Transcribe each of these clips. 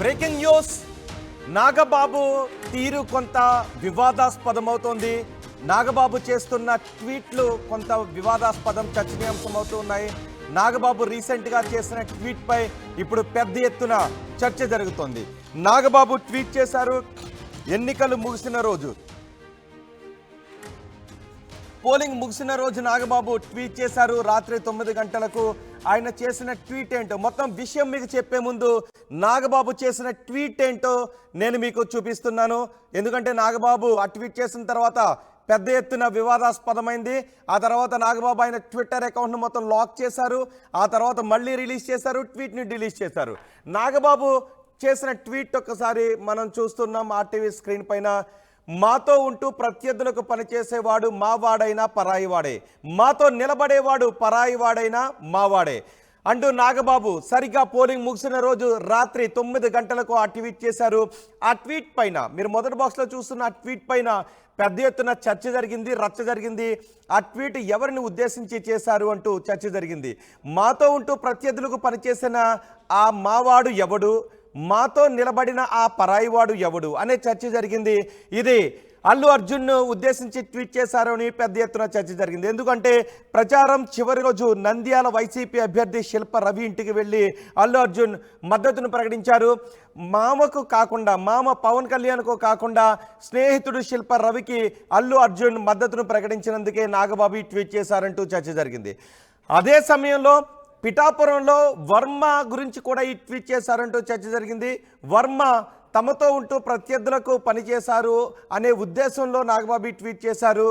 Breaking news. Nagababu తీరు కొంత వివాదాస్పదమవుతోంది. నాగబాబు చేస్తున్న ట్వీట్లు కొంత వివాదాస్పదం, చర్చనీయాంశమవుతున్నాయి. నాగబాబు రీసెంట్గా చేసిన ట్వీట్పై ఇప్పుడు పెద్ద ఎత్తున చర్చ జరుగుతోంది. నాగబాబు ట్వీట్ చేశారు, ఎన్నికలు ముగిసిన రోజు, పోలింగ్ ముగిసిన రోజు నాగబాబు ట్వీట్ చేశారు. రాత్రి 9 గంటలకు ఆయన చేసిన ట్వీట్ ఏంటో, మొత్తం విషయం మీకు చెప్పే ముందు నాగబాబు చేసిన ట్వీట్ ఏంటో నేను మీకు చూపిస్తున్నాను. ఎందుకంటే నాగబాబు ఆ ట్వీట్ చేసిన తర్వాత పెద్ద ఎత్తున వివాదాస్పదమైంది. ఆ తర్వాత నాగబాబు ఆయన ట్విట్టర్ అకౌంట్ను మొత్తం లాక్ చేశారు. ఆ తర్వాత మళ్ళీ రిలీజ్ చేశారు, ట్వీట్ని డిలీట్ చేశారు. నాగబాబు చేసిన ట్వీట్ ఒక్కసారి మనం చూస్తున్నాం ఆర్టీవీ స్క్రీన్ పైన. మాతో ఉంటూ ప్రత్యర్థులకు పనిచేసేవాడు మావాడైనా పరాయివాడే, మాతో నిలబడేవాడు పరాయివాడైనా మావాడే అంటూ నాగబాబు సరిగ్గా పోలింగ్ ముగిసిన రోజు రాత్రి 9 గంటలకు ఆ ట్వీట్ చేశారు. ఆ ట్వీట్ పైన మీరు మొదటి బాక్స్లో చూస్తున్న ఆ ట్వీట్ పైన పెద్ద ఎత్తున చర్చ జరిగింది, రచ్చ జరిగింది. ఆ ట్వీట్ ఎవరిని ఉద్దేశించి చేశారు అంటూ చర్చ జరిగింది. మాతో ఉంటూ ప్రత్యర్థులకు పనిచేసిన ఆ మావాడు ఎవడు, మాతో నిలబడిన ఆ పరాయివాడు ఎవడు అనే చర్చ జరిగింది. ఇది అల్లు అర్జున్ను ఉద్దేశించి ట్వీట్ చేశారు అని పెద్ద ఎత్తున చర్చ జరిగింది. ఎందుకంటే ప్రచారం చివరి రోజు నంద్యాల వైసీపీ అభ్యర్థి శిల్ప రవి ఇంటికి వెళ్ళి అల్లు అర్జున్ మద్దతును ప్రకటించారు. మామకు కాకుండా, మామ పవన్ కళ్యాణ్కు కాకుండా స్నేహితుడు శిల్ప రవికి అల్లు అర్జున్ మద్దతును ప్రకటించినందుకే నాగబాబు ట్వీట్ చేశారంటూ చర్చ జరిగింది. అదే సమయంలో పిఠాపురంలో వర్మ గురించి కూడా ఈ ట్వీట్ చేశారంటూ చర్చ జరిగింది. వర్మ తమతో ఉంటూ ప్రత్యర్థులకు పనిచేశారు అనే ఉద్దేశంలో నాగబాబు ట్వీట్ చేశారు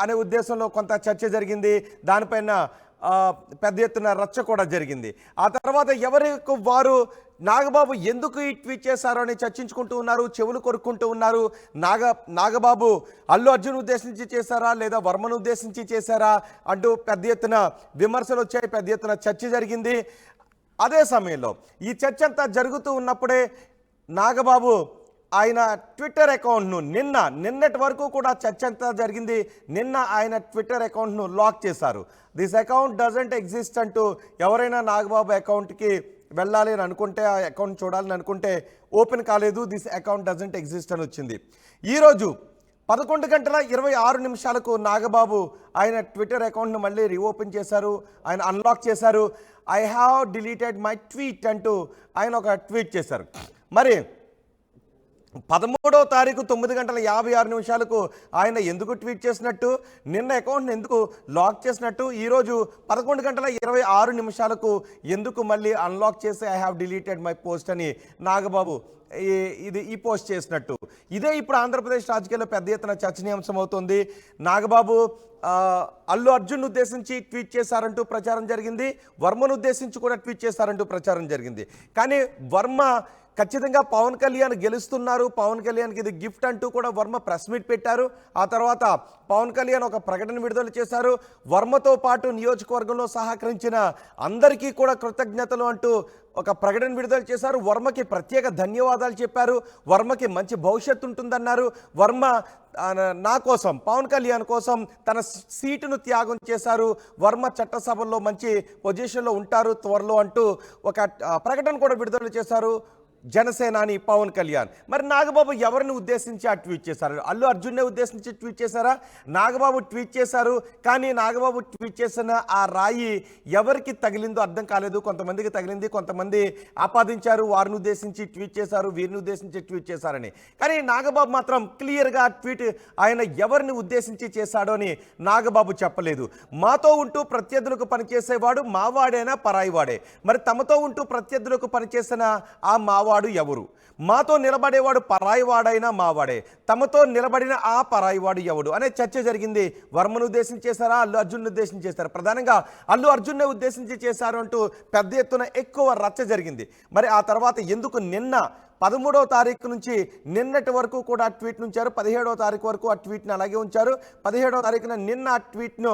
అనే ఉద్దేశంలో కొంత చర్చ జరిగింది. దానిపైన పెద్ద ఎత్తున రచ్చ కూడా జరిగింది. ఆ తర్వాత ఎవరికి వారు నాగబాబు ఎందుకు ఈ ట్వీట్ చేశారు అని చర్చించుకుంటూ ఉన్నారు, చెవులు కొరుక్కుంటూ ఉన్నారు. నాగబాబు అల్లు అర్జున్ ఉద్దేశించి చేశారా లేదా వర్మను ఉద్దేశించి చేశారా అంటూ పెద్ద ఎత్తున విమర్శలు వచ్చాయి, పెద్ద ఎత్తున చర్చ జరిగింది. అదే సమయంలో ఈ చర్చ అంతా జరుగుతూ ఉన్నప్పుడే నాగబాబు ఆయన ట్విట్టర్ అకౌంట్ను నిన్నటి వరకు కూడా చర్చ అంతా జరిగింది. నిన్న ఆయన ట్విట్టర్ అకౌంట్ను లాక్ చేశారు. దిస్ అకౌంట్ డజంట్ ఎగ్జిస్ట్ అంటూ ఎవరైనా నాగబాబు అకౌంట్కి వెళ్ళాలి అని అనుకుంటే, ఆ అకౌంట్ చూడాలని అనుకుంటే ఓపెన్ కాలేదు. దిస్ అకౌంట్ డజంట్ ఎగ్జిస్ట్ అని వచ్చింది. ఈరోజు 11:26 నాగబాబు ఆయన ట్విట్టర్ అకౌంట్ను మళ్ళీ రీఓపెన్ చేశారు, ఆయన అన్లాక్ చేశారు. I have deleted my tweet అంటూ ఆయన ఒక ట్వీట్ చేశారు. మరి 13వ తారీఖు 9:56 ఆయన ఎందుకు ట్వీట్ చేసినట్టు, నిన్న అకౌంట్ని ఎందుకు లాక్ చేసినట్టు, ఈరోజు 11:26 ఎందుకు మళ్ళీ అన్లాక్ చేసి I have deleted my post అని నాగబాబు ఈ పోస్ట్ చేసినట్టు, ఇదే ఇప్పుడు ఆంధ్రప్రదేశ్ రాజకీయాల్లో పెద్ద ఎత్తున చర్చనీయాంశం అవుతుంది. నాగబాబు అల్లు అర్జున్ ఉద్దేశించి ట్వీట్ చేశారంటూ ప్రచారం జరిగింది, వర్మను ఉద్దేశించి కూడా ట్వీట్ చేశారంటూ ప్రచారం జరిగింది. కానీ వర్మ ఖచ్చితంగా పవన్ కళ్యాణ్ గెలుస్తున్నారు, పవన్ కళ్యాణ్కి ఇది గిఫ్ట్ అంటూ కూడా వర్మ ప్రెస్ మీట్ పెట్టారు. ఆ తర్వాత పవన్ కళ్యాణ్ ఒక ప్రకటన విడుదల చేశారు. వర్మతో పాటు నియోజకవర్గంలో సహకరించిన అందరికీ కూడా కృతజ్ఞతలు అంటూ ఒక ప్రకటన విడుదల చేశారు. వర్మకి ప్రత్యేక ధన్యవాదాలు చెప్పారు. వర్మకి మంచి భవిష్యత్తు ఉంటుందన్నారు. వర్మ నా కోసం, పవన్ కళ్యాణ్ కోసం తన సీటును త్యాగం చేశారు. వర్మ చట్టసభల్లో మంచి పొజిషన్లో ఉంటారు త్వరలో అంటూ ఒక ప్రకటన కూడా విడుదల చేశారు జనసేనాని పవన్ కళ్యాణ్. మరి నాగబాబు ఎవరిని ఉద్దేశించి ఆ ట్వీట్ చేశారు? అల్లు అర్జున్నే ఉద్దేశించి ట్వీట్ చేశారా? నాగబాబు ట్వీట్ చేశారు, కానీ నాగబాబు ట్వీట్ చేసిన ఆ రాయి ఎవరికి తగిలిందో అర్థం కాలేదు. కొంతమందికి తగిలింది, కొంతమంది ఆపాదించారు వారిని ఉద్దేశించి ట్వీట్ చేశారు, వీరిని ఉద్దేశించి ట్వీట్ చేశారని. కానీ నాగబాబు మాత్రం క్లియర్గా ట్వీట్ ఆయన ఎవరిని ఉద్దేశించి చేశాడో అని నాగబాబు చెప్పలేదు. మాతో ఉంటూ ప్రత్యర్థులకు పనిచేసేవాడు మావాడైనా పరాయివాడే, మరి తమతో ఉంటూ ప్రత్యర్థులకు పనిచేసిన ఆ మావాడు ఎవరు, మాతో నిలబడేవాడు పరాయివాడైనా మావాడే, తమతో నిలబడిన ఆ పరాయివాడు ఎవడు అనే చర్చ జరిగింది. వర్మను ఉద్దేశించి చేశారా, అల్లు అర్జున్ ఉద్దేశించి చేశారా? ప్రధానంగా అల్లు అర్జున్నే ఉద్దేశించి చేశారు అంటూ పెద్ద ఎత్తున ఎక్కువ రచ్చ జరిగింది. మరి ఆ తర్వాత ఎందుకు నిన్న 13వ తారీఖు నుంచి నిన్నటి వరకు కూడా ట్వీట్ ఉంచారు, 17వ తారీఖు వరకు ఆ ట్వీట్ని అలాగే ఉంచారు. 17వ తారీఖున నిన్న ఆ ట్వీట్ను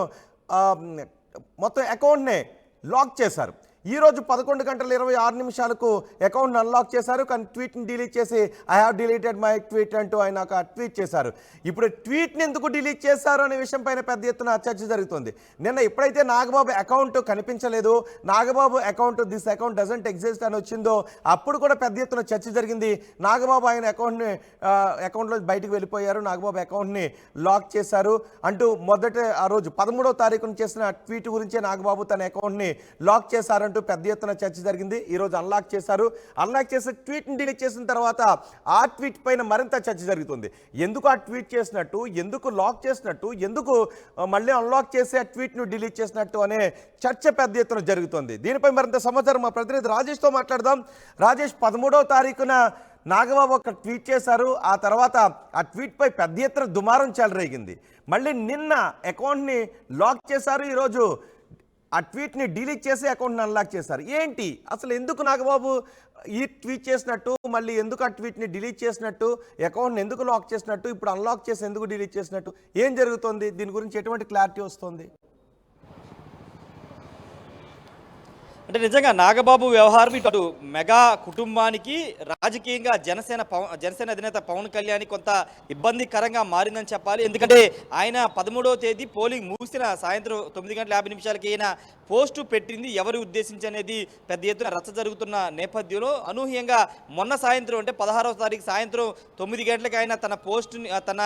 మొత్తం అకౌంట్నే లాక్ చేశారు. ఈరోజు 11 గంటల 26 నిమిషాలకు అకౌంట్ని అన్లాక్ చేశారు. కానీ ట్వీట్ని డిలీట్ చేసి I have deleted my tweet అంటూ ఆయన ఒక ట్వీట్ చేశారు. ఇప్పుడు ట్వీట్ని ఎందుకు డిలీట్ చేశారు అనే విషయం పైన పెద్ద ఎత్తున చర్చ జరుగుతుంది. నిన్న ఎప్పుడైతే నాగబాబు అకౌంట్ కనిపించలేదు, Nagababu account this account doesn't exist అని వచ్చిందో అప్పుడు కూడా పెద్ద ఎత్తున చర్చ జరిగింది. నాగబాబు ఆయన అకౌంట్లో బయటకు వెళ్ళిపోయారు, నాగబాబు అకౌంట్ని లాక్ చేశారు అంటూ మొదట ఆ రోజు 13వ తారీఖున చేసిన ట్వీట్ గురించే నాగబాబు తన అకౌంట్ని లాక్ చేశారంటూ పెద్ద ఎత్తున చర్చ జరిగింది. ఈరోజు అన్లాక్ చేశారు. అన్లాక్ చేసిన ట్వీట్ని డిలీట్ చేసిన తర్వాత ఆ ట్వీట్ పైన మరింత చర్చ జరుగుతుంది. ఎందుకు ఆ ట్వీట్ చేసినట్టు, ఎందుకు లాక్ చేసినట్టు, ఎందుకు మళ్ళీ అన్లాక్ చేసి ఆ ట్వీట్ను డిలీట్ చేసినట్టు అనే చర్చ పెద్ద ఎత్తున జరుగుతుంది. దీనిపై మరింత సమాచారం మా ప్రతినిధి రాజేష్తో మాట్లాడదాం. రాజేష్, 13వ తారీఖున నాగబాబు ఒక ట్వీట్ చేశారు. ఆ తర్వాత ఆ ట్వీట్పై పెద్ద ఎత్తున దుమారం చెలరేగింది. మళ్ళీ నిన్న అకౌంట్ని లాక్ చేశారు, ఈరోజు ఆ ట్వీట్ని డిలీట్ చేసి అకౌంట్ని అన్లాక్ చేశారు. ఏంటి అసలు, ఎందుకు నాగబాబు ఈ ట్వీట్ చేసినట్టు, మళ్ళీ ఎందుకు ఆ ట్వీట్ని డిలీట్ చేసినట్టు, అకౌంట్ని ఎందుకు లాక్ చేసినట్టు, ఇప్పుడు అన్లాక్ చేసి ఎందుకు డిలీట్ చేసినట్టు, ఏం జరుగుతుంది, దీని గురించి ఎటువంటి క్లారిటీ వస్తుంది? అంటే నిజంగా నాగబాబు వ్యవహారం ఇటు మెగా కుటుంబానికి రాజకీయంగా జనసేన అధినేత పవన్ కళ్యాణ్ కొంత ఇబ్బందికరంగా మారిందని చెప్పాలి. ఎందుకంటే ఆయన 13వ తేదీ పోలింగ్ ముగిసిన సాయంత్రం 9 గంటల 50 నిమిషాలకి ఆయన పోస్టు పెట్టింది ఎవరు ఉద్దేశించి అనేది పెద్ద ఎత్తున రచ్చ జరుగుతున్న నేపథ్యంలో అనూహ్యంగా మొన్న సాయంత్రం అంటే 16వ తారీఖు సాయంత్రం 9 గంటలకు ఆయన తన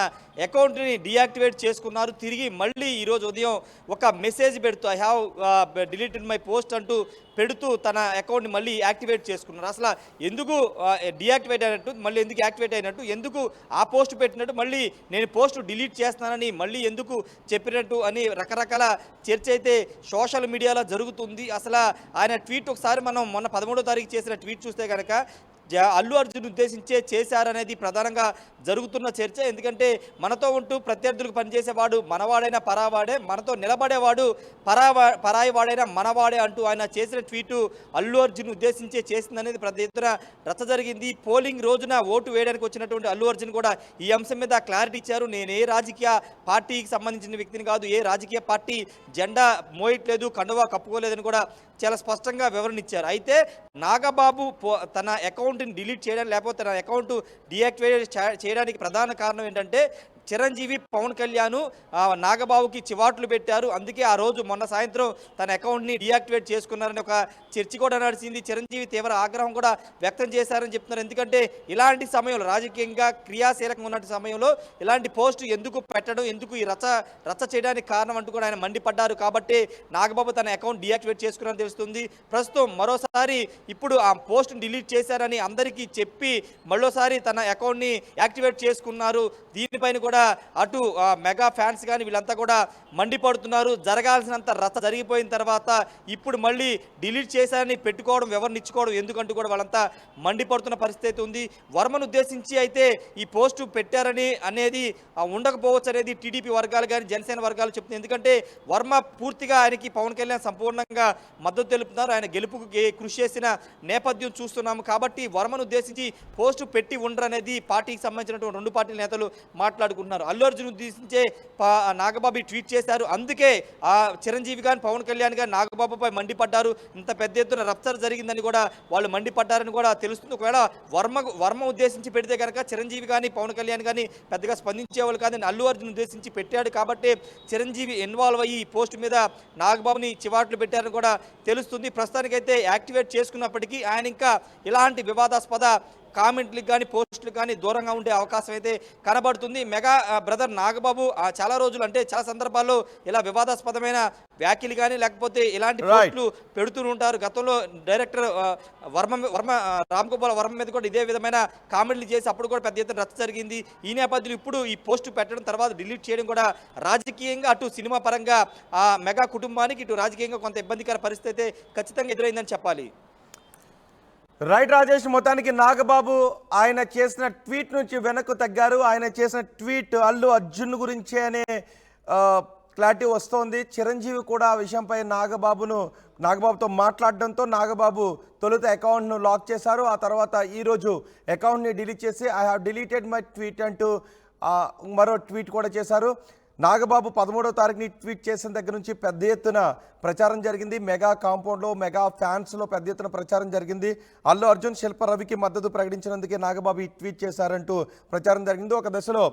అకౌంట్ని డియాక్టివేట్ చేసుకున్నారు. తిరిగి మళ్ళీ ఈరోజు ఉదయం ఒక మెసేజ్ పెడుతూ I have deleted my post అంటూ పెడుతూ తన అకౌంట్ని మళ్ళీ యాక్టివేట్ చేసుకున్నారు. అసలు ఎందుకు డియాక్టివేట్ అయినట్టు, మళ్ళీ ఎందుకు యాక్టివేట్ అయినట్టు, ఎందుకు ఆ పోస్ట్ పెట్టినట్టు, మళ్ళీ నేను పోస్ట్ డిలీట్ చేస్తున్నానని మళ్ళీ ఎందుకు చెప్పినట్టు అని రకరకాల చర్చ అయితే సోషల్ మీడియాలో జరుగుతుంది. అసలు ఆయన ట్వీట్ ఒకసారి మనం మొన్న 13వ తారీఖు చేసిన ట్వీట్ చూస్తే కనుక అల్లు అర్జున్ ఉద్దేశించే చేశారనేది ప్రధానంగా జరుగుతున్న చర్చ. ఎందుకంటే మనతో ఉంటూ ప్రత్యర్థులకు పనిచేసేవాడు మనవాడైనా పరావాడే, మనతో నిలబడేవాడు పరాయి వాడైనా మనవాడే అంటూ ఆయన చేసిన ట్వీటు అల్లు అర్జున్ ఉద్దేశించే చేసిందనేది పెద్ద ఎత్తున రచ్చ జరిగింది. పోలింగ్ రోజున ఓటు వేయడానికి వచ్చినటువంటి అల్లు అర్జున్ కూడా ఈ అంశం మీద క్లారిటీ ఇచ్చారు. నేను ఏ రాజకీయ పార్టీకి సంబంధించిన వ్యక్తిని కాదు, ఏ రాజకీయ పార్టీ జెండా మోయట్లేదు, కండువా కప్పుకోలేదని కూడా చాలా స్పష్టంగా వివరణ ఇచ్చారు. అయితే నాగబాబు తన అకౌంట్ని డిలీట్ చేయడానికి లేకపోతే తన అకౌంట్ డియాక్టివేట్ చేయడానికి ప్రధాన కారణం ఏంటంటే చిరంజీవి పవన్ కళ్యాణ్ నాగబాబుకి చివాట్లు పెట్టారు. అందుకే ఆ రోజు మొన్న సాయంత్రం తన అకౌంట్ని డియాక్టివేట్ చేసుకున్నారని ఒక చర్చ కూడా నడిచింది. చిరంజీవి తీవ్ర ఆగ్రహం కూడా వ్యక్తం చేశారని చెప్తున్నారు. ఎందుకంటే ఇలాంటి సమయంలో రాజకీయంగా క్రియాశీలకంగా ఉన్న సమయంలో ఇలాంటి పోస్ట్ ఎందుకు పెట్టడం, ఎందుకు ఈ రచ్చ చేయడానికి కారణం అంటూ కూడా ఆయన మండిపడ్డారు. కాబట్టి నాగబాబు తన అకౌంట్ డియాక్టివేట్ చేసుకున్నారని తెలుస్తుంది. ప్రస్తుతం మరోసారి ఇప్పుడు ఆ పోస్ట్ని డిలీట్ చేశారని అందరికీ చెప్పి మరోసారి తన అకౌంట్ని యాక్టివేట్ చేసుకున్నారు. దీనిపైన కూడా అటు మెగా ఫ్యాన్స్ కానీ వీళ్ళంతా కూడా మండిపడుతున్నారు. జరగాల్సినంత రచ్చ జరిగిపోయిన తర్వాత ఇప్పుడు మళ్ళీ డిలీట్ చేశారని పెట్టుకోవడం, ఎవరిని ఇచ్చుకోవడం ఎందుకంటూ కూడా వాళ్ళంతా మండిపడుతున్న పరిస్థితి ఉంది. వర్మను ఉద్దేశించి అయితే ఈ పోస్టు పెట్టారని అనేది ఉండకపోవచ్చు అనేది టీడీపీ వర్గాలు కానీ జనసేన వర్గాలు చెప్తుంది. ఎందుకంటే వర్మ పూర్తిగా ఆయనకి పవన్ కళ్యాణ్ సంపూర్ణంగా మద్దతు తెలుపుతున్నారు. ఆయన గెలుపుకు కృషి చేసిన నేపథ్యం చూస్తున్నాము. కాబట్టి వర్మను ఉద్దేశించి పోస్టు పెట్టి ఉండరనేది పార్టీకి సంబంధించినటువంటి రెండు పార్టీల నేతలు మాట్లాడుకుంటున్నారు. అల్లు అర్జున్ ఉద్దేశించే నాగబాబు ట్వీట్ చేశారు. అందుకే చిరంజీవి కానీ పవన్ కళ్యాణ్ గారు నాగబాబుపై మండిపడ్డారు. ఇంత పెద్ద ఎత్తున రప్చర్ జరిగిందని కూడా వాళ్ళు మండిపడ్డారని కూడా తెలుస్తుంది. ఒకవేళ వర్మ ఉద్దేశించి పెడితే కనుక చిరంజీవి కానీ పవన్ కళ్యాణ్ కానీ పెద్దగా స్పందించేవాళ్ళు కాదని అల్లు అర్జున్ ఉద్దేశించి పెట్టాడు. కాబట్టి చిరంజీవి ఇన్వాల్వ్ అయ్యి ఈ పోస్ట్ మీద నాగబాబుని చివాట్లు పెట్టారని కూడా తెలుస్తుంది. ప్రస్తుతానికైతే యాక్టివేట్ చేసుకున్నప్పటికీ ఆయన ఇంకా ఇలాంటి వివాదాస్పద కామెంట్లకు కానీ పోస్టులకు కానీ దూరంగా ఉండే అవకాశం అయితే కనబడుతుంది. మెగా బ్రదర్ నాగబాబు చాలా రోజులు అంటే చాలా సందర్భాల్లో ఇలా వివాదాస్పదమైన వ్యాఖ్యలు కానీ లేకపోతే ఇలాంటి పోస్టులు పెడుతూ ఉంటారు. గతంలో డైరెక్టర్ రామ్ గోపాల్ వర్మ మీద కూడా ఇదే విధమైన కామెంట్లు చేసి అప్పుడు కూడా పెద్ద ఎత్తున రచ్చ జరిగింది. ఈ నేపథ్యంలో ఇప్పుడు ఈ పోస్టు పెట్టడం తర్వాత డిలీట్ చేయడం కూడా రాజకీయంగా అటు సినిమా పరంగా మెగా కుటుంబానికి ఇటు రాజకీయంగా కొంత ఇబ్బందికర పరిస్థితి ఖచ్చితంగా ఎదురైందని చెప్పాలి. రైట్ రాజేష్, మొత్తానికి నాగబాబు ఆయన చేసిన ట్వీట్ నుంచి వెనక్కు తగ్గారు. ఆయన చేసిన ట్వీట్ అల్లు అర్జున్ గురించే అనే క్లారిటీ వస్తోంది. చిరంజీవి కూడా ఆ విషయంపై నాగబాబుతో మాట్లాడడంతో నాగబాబు తొలుత అకౌంట్ను లాక్ చేశారు. ఆ తర్వాత ఈరోజు అకౌంట్ని డిలీట్ చేసి I have deleted my tweet అంటూ మరో ట్వీట్ కూడా చేశారు. నాగబాబు 13వ తారీఖుని ట్వీట్ చేసిన దగ్గర నుంచి పెద్ద ఎత్తున ప్రచారం జరిగింది. మెగా కాంపౌండ్లో, మెగా ఫ్యాన్స్లో పెద్ద ఎత్తున ప్రచారం జరిగింది. అల్లు అర్జున్, శిల్ప రవికి మద్దతు ప్రకటించినందుకే నాగబాబు ఈ ట్వీట్ చేశారంటూ ప్రచారం జరిగింది. ఒక దశలో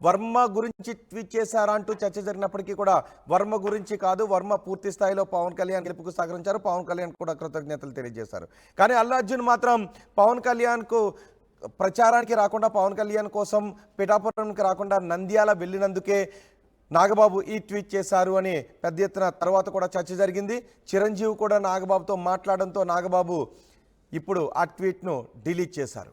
వర్మ గురించి ట్వీట్ చేశారా అంటూ చర్చ జరిగినప్పటికీ కూడా వర్మ గురించి కాదు, వర్మ పూర్తి స్థాయిలో పవన్ కళ్యాణ్ గెలుపుకు సహకరించారు, పవన్ కళ్యాణ్ కూడా కృతజ్ఞతలు తెలియజేశారు. కానీ అల్లు అర్జున్ మాత్రం పవన్ కళ్యాణ్కు ప్రచారానికి రాకుండా, పవన్ కళ్యాణ్ కోసం పిఠాపురంకి రాకుండా నంద్యాల వెళ్ళినందుకే నాగబాబు ఈ ట్వీట్ చేశారు అని పెద్ద ఎత్తున తర్వాత కూడా చర్చ జరిగింది. చిరంజీవి కూడా నాగబాబుతో మాట్లాడడంతో నాగబాబు ఇప్పుడు ఆ ట్వీట్ను డిలీట్ చేశారు.